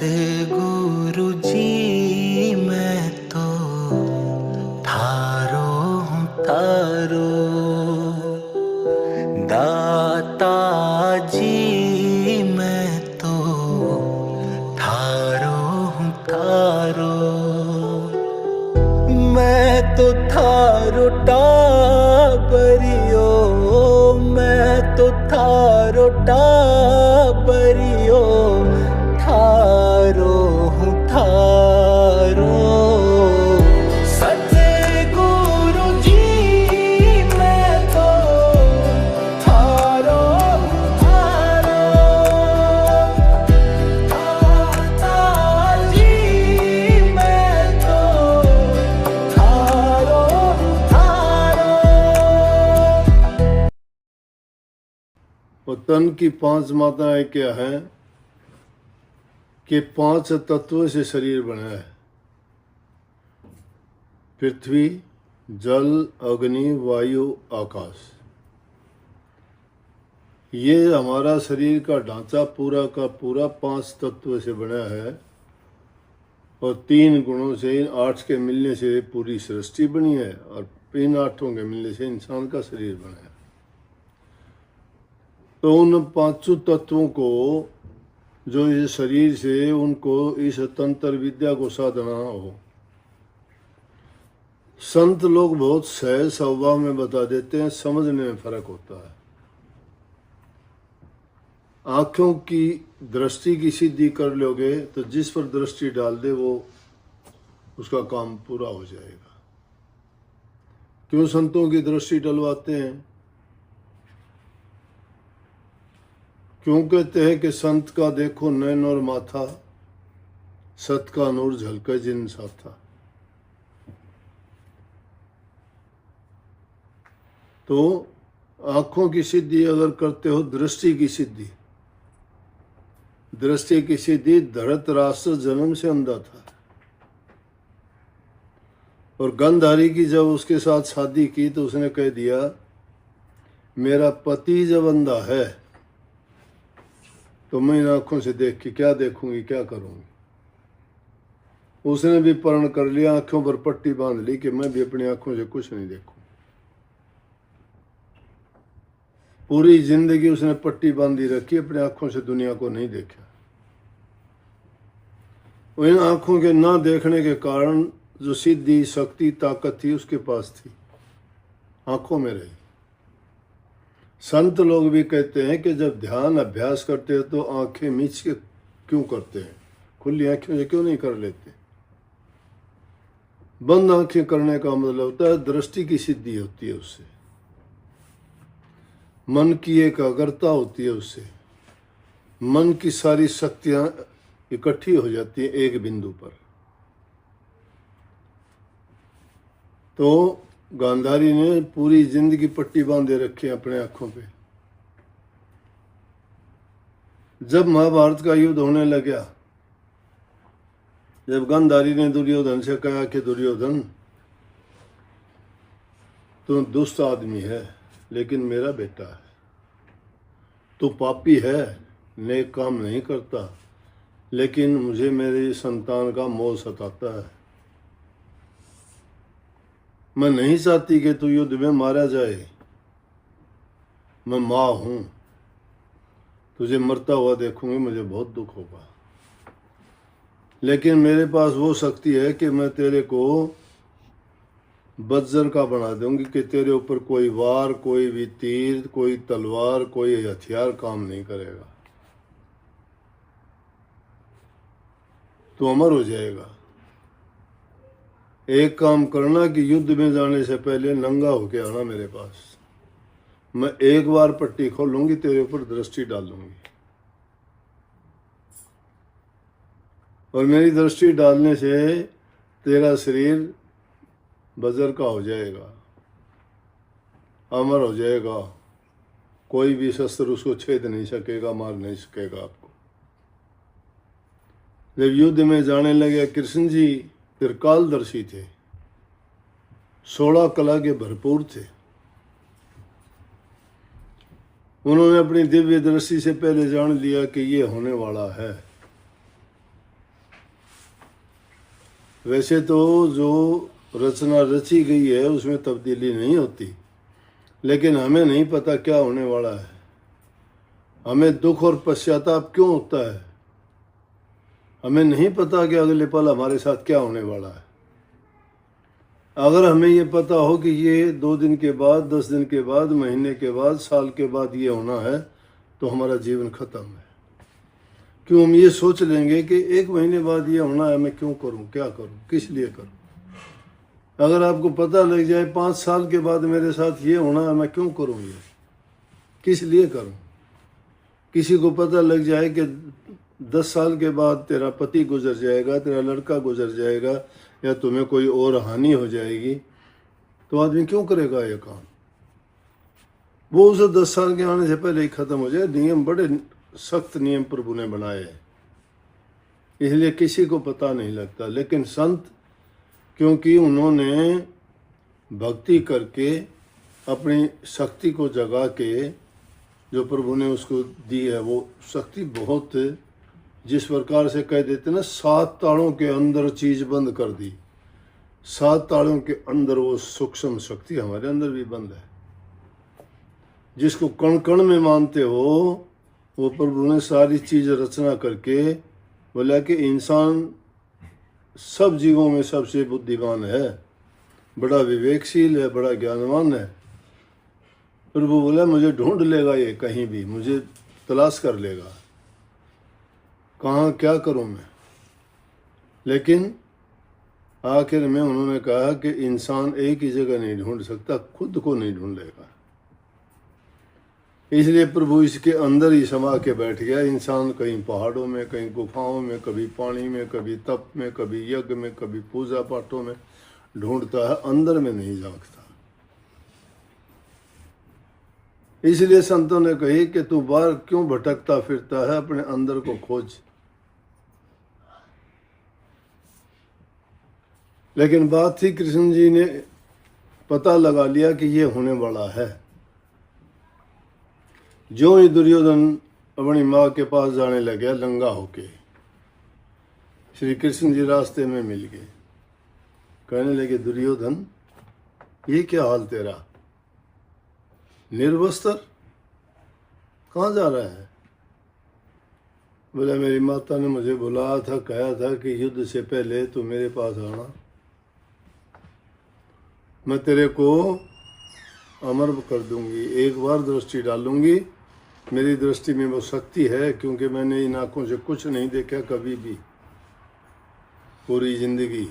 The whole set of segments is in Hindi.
सतगुरु जी मैं तो थारो हूँ थारो, दाता जी मैं तो थारो हूँ थारो। मैं तो थारो टाबरियो, मैं तो थारो टाबरियो, थारो हूँ थारो। सतगुरु जी मैं तो थारो हूँ थारो, दाता जी मैं तो थारो हूँ थारो। और तन की पांच मात्राएं क्या हैं कि पांच तत्वों से शरीर बना है। पृथ्वी, जल, अग्नि, वायु, आकाश। ये हमारा शरीर का ढांचा पूरा का पूरा पांच तत्वों से बना है और तीन गुणों से, इन आठ के मिलने से पूरी सृष्टि बनी है और इन आठों के मिलने से इंसान का शरीर बना है। तो उन पांचों तत्वों को जो इस शरीर से, उनको इस तंत्र विद्या को साधना हो। संत लोग बहुत सहज स्वभाव में बता देते हैं, समझने में फर्क होता है। आंखों की दृष्टि की सिद्धि कर लोगे तो जिस पर दृष्टि डाल दे वो उसका काम पूरा हो जाएगा। क्यों संतों की दृष्टि डलवाते हैं? क्यों कहते हैं कि संत का देखो नैन और माथा, सत का नूर झलके जिन साथा। तो आंखों की सिद्धि अगर करते हो, दृष्टि की सिद्धि, दृष्टि की सिद्धि धृतराष्ट्र जन्म से अंधा था और गंधारी की जब उसके साथ शादी की तो उसने कह दिया मेरा पति जब अंधा है तो मैं इन आंखों से देख के क्या देखूंगी, क्या करूंगी। उसने भी प्रण कर लिया, आंखों पर पट्टी बांध ली कि मैं भी अपनी आंखों से कुछ नहीं देखूं। पूरी जिंदगी उसने पट्टी बांधी रखी, अपनी आंखों से दुनिया को नहीं देखा। इन आंखों के ना देखने के कारण जो सिद्धि, शक्ति, ताकत थी उसके पास थी, आंखों में रही। संत लोग भी कहते हैं कि जब ध्यान अभ्यास करते हैं तो आंखें मीच के क्यों करते हैं, खुली आंखों से क्यों नहीं कर लेते। बंद आंखें करने का मतलब होता है दृष्टि की सिद्धि होती है, उससे मन की एकाग्रता होती है, उससे मन की सारी शक्तियां इकट्ठी हो जाती है एक बिंदु पर। तो गांधारी ने पूरी जिंदगी पट्टी बांधे रखी अपने आंखों पे। जब महाभारत का युद्ध होने लगा, जब गांधारी ने दुर्योधन से कहा कि दुर्योधन तू दुष्ट आदमी है लेकिन मेरा बेटा है, तू पापी है, नेक काम नहीं करता, लेकिन मुझे मेरी संतान का मोह सताता है। मैं नहीं चाहती कि तू युद्ध में मारा जाए, मैं माँ हूं, तुझे मरता हुआ देखूंगी, मुझे बहुत दुख होगा, लेकिन मेरे पास वो शक्ति है कि मैं तेरे को वज्र का बना दूंगी कि तेरे ऊपर कोई वार, कोई भी तीर, कोई तलवार, कोई हथियार काम नहीं करेगा, तू अमर हो जाएगा। एक काम करना कि युद्ध में जाने से पहले नंगा होके आना मेरे पास, मैं एक बार पट्टी खोलूंगी, तेरे ऊपर दृष्टि डालूंगी और मेरी दृष्टि डालने से तेरा शरीर वज्र का हो जाएगा, अमर हो जाएगा, कोई भी शस्त्र उसको छेद नहीं सकेगा, मार नहीं सकेगा आपको। जब युद्ध में जाने लगे, कृष्ण जी त्रिकालदर्शी थे, 16 कला के भरपूर थे। उन्होंने अपनी दिव्य दृष्टि से पहले जान लिया कि ये होने वाला है। वैसे तो जो रचना रची गई है उसमें तब्दीली नहीं होती, लेकिन हमें नहीं पता क्या होने वाला है। हमें दुख और पश्चाताप क्यों होता है? हमें नहीं पता कि अगले पल हमारे साथ क्या होने वाला है। अगर हमें ये पता हो कि ये 2 दिन के बाद, 10 दिन के बाद, महीने के बाद, साल के बाद ये होना है, तो हमारा जीवन खत्म है। क्यों हम ये सोच लेंगे कि 1 महीने बाद ये होना है, मैं क्यों करूं, क्या करूं, किस लिए करूं। अगर आपको पता लग जाए 5 साल के बाद मेरे साथ ये होना है, मैं क्यों करूं, ये किस लिए करूं। किसी को पता लग जाए कि 10 साल के बाद तेरा पति गुजर जाएगा, तेरा लड़का गुजर जाएगा, या तुम्हें कोई और हानि हो जाएगी, तो आदमी क्यों करेगा ये काम। वो उसे 10 साल के आने से पहले ही खत्म हो जाए। नियम बड़े सख्त नियम प्रभु ने बनाए हैं, इसलिए किसी को पता नहीं लगता। लेकिन संत, क्योंकि उन्होंने भक्ति करके अपनी शक्ति को जगा के जो प्रभु ने उसको दी है, वो शक्ति बहुत, जिस प्रकार से कह देते ना, 7 तालों के अंदर चीज बंद कर दी। 7 तालों के अंदर वो सूक्ष्म शक्ति हमारे अंदर भी बंद है, जिसको कण कण में मानते हो। वो प्रभु ने सारी चीज रचना करके बोला कि इंसान सब जीवों में सबसे बुद्धिमान है, बड़ा विवेकशील है, बड़ा ज्ञानवान है। प्रभु बोला मुझे ढूंढ लेगा, ये कहीं भी मुझे तलाश कर लेगा, कहाँ क्या करूं मैं। लेकिन आखिर में उन्होंने कहा कि इंसान एक ही जगह नहीं ढूंढ सकता, खुद को नहीं ढूंढ लेगा। इसलिए प्रभु इसके अंदर ही समा के बैठ गया। इंसान कहीं पहाड़ों में, कहीं गुफाओं में, कभी पानी में, कभी तप में, कभी यज्ञ में, कभी पूजा पाठों में ढूंढता है, अंदर में नहीं झांकता। इसलिए संतों ने कही कि तू बाहर क्यों भटकता फिरता है, अपने अंदर को खोज। लेकिन बात थी, कृष्ण जी ने पता लगा लिया कि ये होने वाला है। जो ही दुर्योधन अपनी माँ के पास जाने लगे नंगा होके, श्री कृष्ण जी रास्ते में मिल गए। कहने लगे, दुर्योधन ये क्या हाल तेरा, निर्वस्त्र, कहाँ जा रहा है। बोला मेरी माता ने मुझे बुलाया था, कहा था कि युद्ध से पहले तू मेरे पास आना, मैं तेरे को अमर कर दूंगी, एक बार दृष्टि डालूंगी। मेरी दृष्टि में वो शक्ति है, क्योंकि मैंने इन आंखों से कुछ नहीं देखा कभी भी पूरी जिंदगी,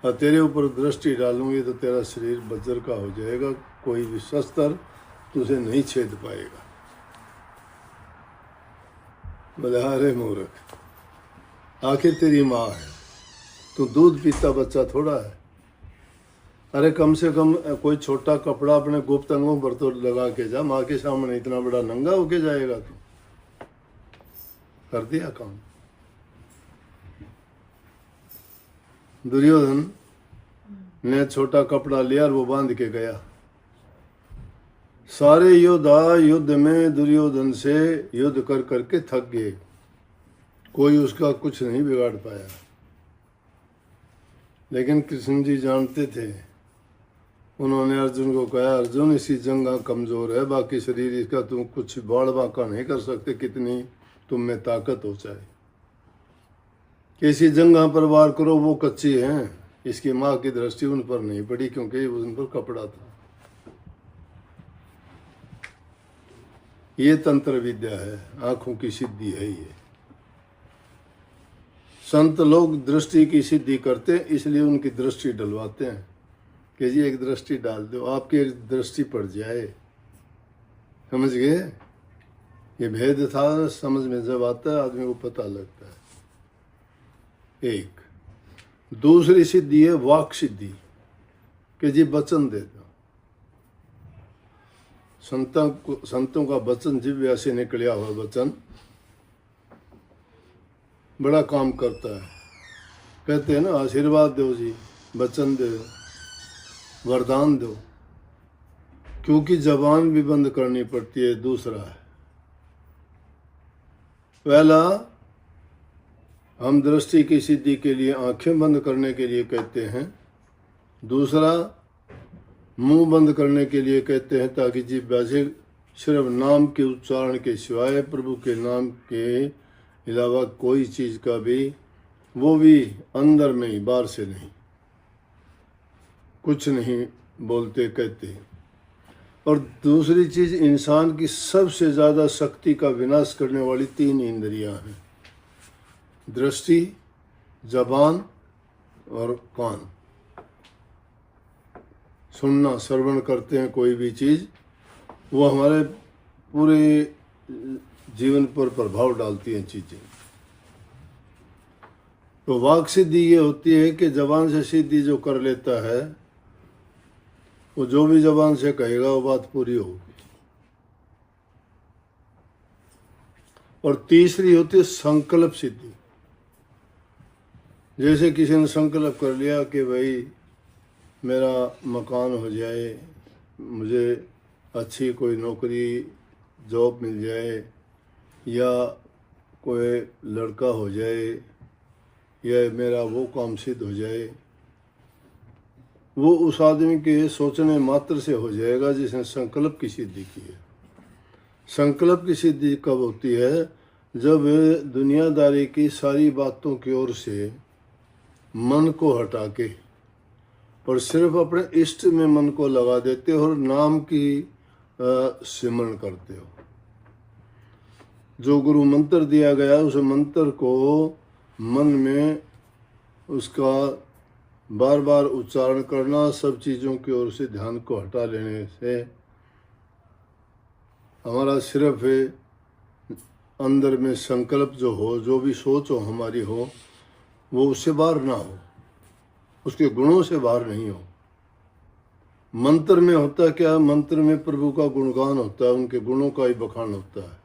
और तेरे ऊपर दृष्टि डालूंगी तो तेरा शरीर वज्र का हो जाएगा, कोई भी शस्त्र तुझे नहीं छेद पाएगा। बोले अरे मूर्ख, आखिर तेरी माँ है, तू दूध पीता बच्चा थोड़ा है। अरे कम से कम कोई छोटा कपड़ा अपने गुप्त अंगों पर तो लगा के जा, माँ के सामने इतना बड़ा नंगा होके जाएगा तू। कर दिया काम। दुर्योधन ने छोटा कपड़ा लिया और वो बांध के गया। सारे योद्धा युद्ध में दुर्योधन से युद्ध कर करके थक गए, कोई उसका कुछ नहीं बिगाड़ पाया। लेकिन कृष्ण जी जानते थे। उन्होंने अर्जुन को कहा, अर्जुन इसी जंगा कमजोर है, बाकी शरीर इसका तुम कुछ बाड़ बांका नहीं कर सकते, कितनी तुम में ताकत हो चाहे। किसी जंगा पर वार करो, वो कच्ची हैं। इसकी माँ की दृष्टि उन पर नहीं पड़ी, क्योंकि उन पर कपड़ा था। ये तंत्र विद्या है, आंखों की सिद्धि है। ये संत लोग दृष्टि की सिद्धि करते हैं, इसलिए उनकी दृष्टि डलवाते हैं कि जी एक दृष्टि डाल दो, आपकी एक दृष्टि पड़ जाए। समझ गए? ये भेद था, समझ में जब आता है आदमी को पता लगता है। एक दूसरी सिद्धि है वाक सिद्धि, कि जी वचन दे दो। संतों का वचन जिह्वा से निकला हुआ वचन बड़ा काम करता है। कहते हैं ना, आशीर्वाद दो जी, वचन दो, वरदान दो, क्योंकि जबान भी बंद करनी पड़ती है। दूसरा है, पहला हम दृष्टि की सिद्धि के लिए आंखें बंद करने के लिए कहते हैं, दूसरा मुंह बंद करने के लिए कहते हैं ताकि जिह्वा से सिर्फ नाम के उच्चारण के सिवाय प्रभु के नाम के अलावा कोई चीज़ का भी, वो भी अंदर में ही, बाहर से नहीं, कुछ नहीं बोलते कहते। और दूसरी चीज़, इंसान की सबसे ज़्यादा शक्ति का विनाश करने वाली 3 इंद्रियां हैं, दृष्टि, जबान और कान। सुनना, श्रवण करते हैं कोई भी चीज़, वो हमारे पूरे जीवन पर प्रभाव डालती हैं चीज़ें। तो वाक सिद्धि ये होती है कि जबान से सिद्धि जो कर लेता है, वो जो भी जबान से कहेगा वो बात पूरी होगी। और तीसरी होती है संकल्प सिद्धि। जैसे किसी ने संकल्प कर लिया कि भाई मेरा मकान हो जाए, मुझे अच्छी कोई नौकरी जॉब मिल जाए, या कोई लड़का हो जाए, या मेरा वो काम सिद्ध हो जाए, वो उस आदमी के सोचने मात्र से हो जाएगा जिसने संकल्प की सिद्धि की है। संकल्प की सिद्धि कब होती है? जब दुनियादारी की सारी बातों की ओर से मन को हटा के और सिर्फ अपने इष्ट में मन को लगा देते हो और नाम की सिमरण करते हो। जो गुरु मंत्र दिया गया उस मंत्र को मन में उसका बार बार उच्चारण करना, सब चीज़ों की ओर से ध्यान को हटा लेने से हमारा सिर्फ अंदर में संकल्प जो हो, जो भी सोच हो हमारी हो, वो उससे बाहर ना हो, उसके गुणों से बाहर नहीं हो। मंत्र में होता क्या? मंत्र में प्रभु का गुणगान होता है, उनके गुणों का ही बखान होता है,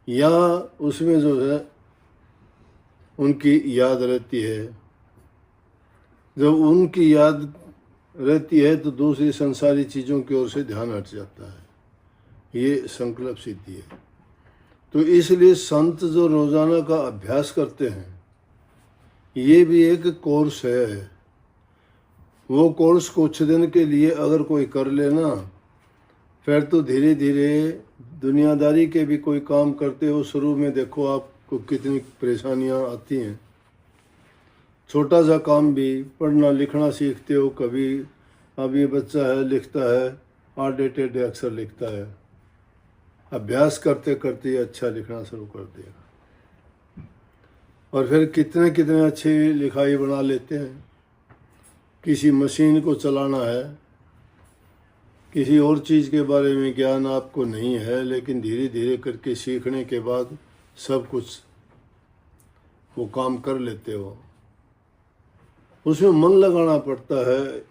या उसमें जो है उनकी याद रहती है। जब उनकी याद रहती है तो दूसरी संसारी चीज़ों की ओर से ध्यान हट जाता है। ये संकल्प सिद्धि है। तो इसलिए संत जो रोजाना का अभ्यास करते हैं, ये भी एक कोर्स है। वो कोर्स कुछ दिन के लिए अगर कोई कर लेना, फिर तो धीरे धीरे दुनियादारी के भी कोई काम करते हो, शुरू में देखो आपको कितनी परेशानियां आती हैं। छोटा सा काम भी, पढ़ना लिखना सीखते हो, कभी अब ये बच्चा है लिखता है, आधे टेढ़े अक्षर लिखता है, अभ्यास करते करते अच्छा लिखना शुरू कर देगा, और फिर कितने कितने अच्छी लिखाई बना लेते हैं। किसी मशीन को चलाना है, किसी और चीज़ के बारे में ज्ञान आपको नहीं है, लेकिन धीरे धीरे करके सीखने के बाद सब कुछ वो काम कर लेते हो। उसमें मन लगाना पड़ता है,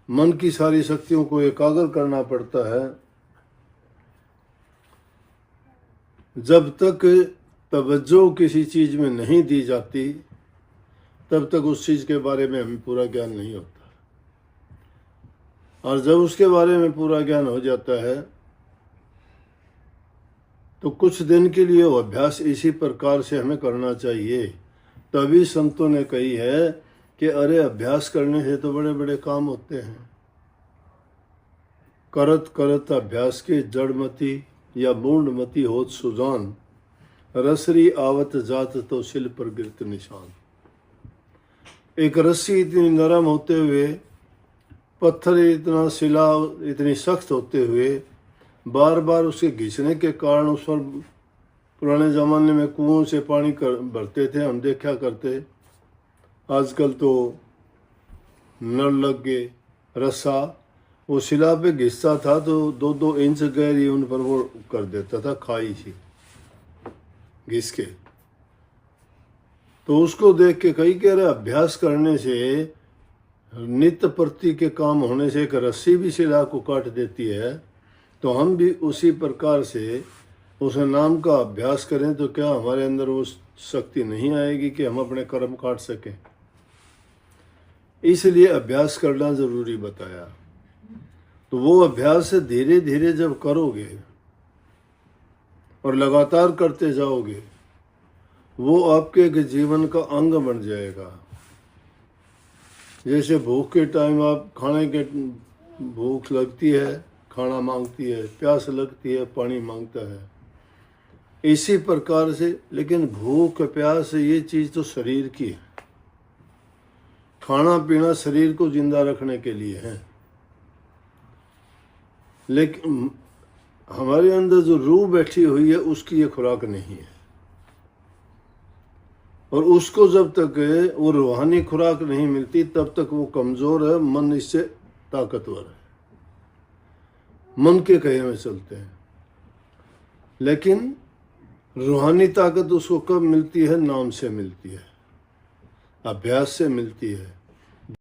मन की सारी शक्तियों को एकाग्र करना पड़ता है। जब तक तवज्जो किसी चीज़ में नहीं दी जाती, तब तक उस चीज़ के बारे में हमें पूरा ज्ञान नहीं होता। और जब उसके बारे में पूरा ज्ञान हो जाता है तो कुछ दिन के लिए वो अभ्यास इसी प्रकार से हमें करना चाहिए। तभी संतों ने कही है कि अरे अभ्यास करने से तो बड़े बड़े काम होते हैं। करत करत अभ्यास के जड़मती या मूढ़मती होत सुजान, रसरी आवत जात तो शिल पर गिरत निशान। एक रस्सी इतनी नरम होते हुए, पत्थर इतना, शिला इतनी सख्त होते हुए, बार बार उसके घिसने के कारण उस पर पुराने ज़माने में कुओं से पानी भरते थे, हम देखा करते। आजकल तो नल लग गए, रस्सा वो शिला पे घिसता था तो 2-2 इंच गहरी उन पर वो कर देता था, खाई सी घिस के। तो उसको देख के कई कह रहे अभ्यास करने से, नित्य प्रति के काम होने से एक रस्सी भी शिला को काट देती है। तो हम भी उसी प्रकार से उस नाम का अभ्यास करें तो क्या हमारे अंदर वो शक्ति नहीं आएगी कि हम अपने कर्म काट सकें? इसलिए अभ्यास करना जरूरी बताया। तो वो अभ्यास धीरे धीरे जब करोगे और लगातार करते जाओगे वो आपके के जीवन का अंग बन जाएगा। जैसे भूख के टाइम आप खाने के भूख लगती है, खाना मांगती है, प्यास लगती है, पानी मांगता है, इसी प्रकार से। लेकिन भूख प्यास ये चीज़ तो शरीर की है, खाना पीना शरीर को जिंदा रखने के लिए है, लेकिन हमारे अंदर जो रूह बैठी हुई है उसकी ये खुराक नहीं है। और उसको जब तक वो रूहानी खुराक नहीं मिलती तब तक वो कमज़ोर है, मन इससे ताकतवर है, मन के कहे में चलते हैं। लेकिन रूहानी ताकत उसको कब मिलती है? नाम से मिलती है, अभ्यास से मिलती है,